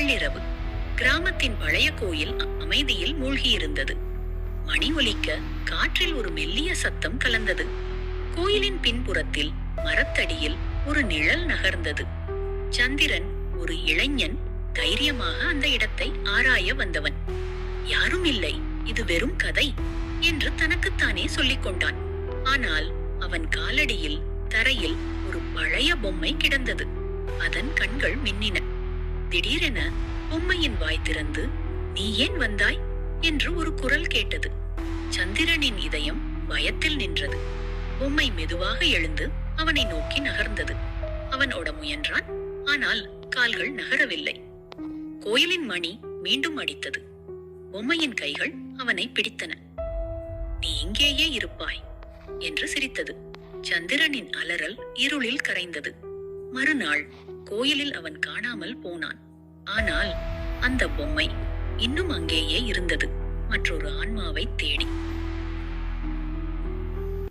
நள்ளிரவு. கிராமத்தின் பழைய கோயில் அமைதியில் மூழ்கியிருந்தது. மணி ஒலிக்க காற்றில் ஒரு மெல்லிய சத்தம் கலந்தது. கோயிலின் பின்புறத்தில் மரத்தடியில் ஒரு நிழல் நகர்ந்தது. சந்திரன், ஒரு இளைஞன், தைரியமாக அந்த இடத்தை ஆராய வந்தவன். யாரும் இல்லை, இது வெறும் கதை என்று தனக்குத்தானே சொல்லிக் கொண்டான். ஆனால் அவன் காலடியில் தரையில் ஒரு பழைய பொம்மை கிடந்தது. அதன் கண்கள் மின்னின. திடீரென பொம்மையின் வாய் திறந்து, "நீ ஏன் வந்தாய்?" என்று ஒரு குரல் கேட்டது. சந்திரனின் இதயம் பயத்தில் நின்றது. பொம்மை மெதுவாக எழுந்து அவனை நோக்கி நகர்ந்தது. அவன் ஓட முயன்றான். ஆனால் கால்கள் நகரவில்லை. கோயிலின் மணி மீண்டும் அடித்தது. பொம்மையின் கைகள் அவனை பிடித்தன. "நீ இங்கேயே இருப்பாய்" என்று சிரித்தது. சந்திரனின் அலறல் இருளில் கரைந்தது. மறுநாள் கோயிலில் அவன் காணாமல் போனான். ஆனால் அந்த பொம்மை இன்னும் அங்கேயே இருந்தது, மற்றொரு ஆன்மாவை தேடி.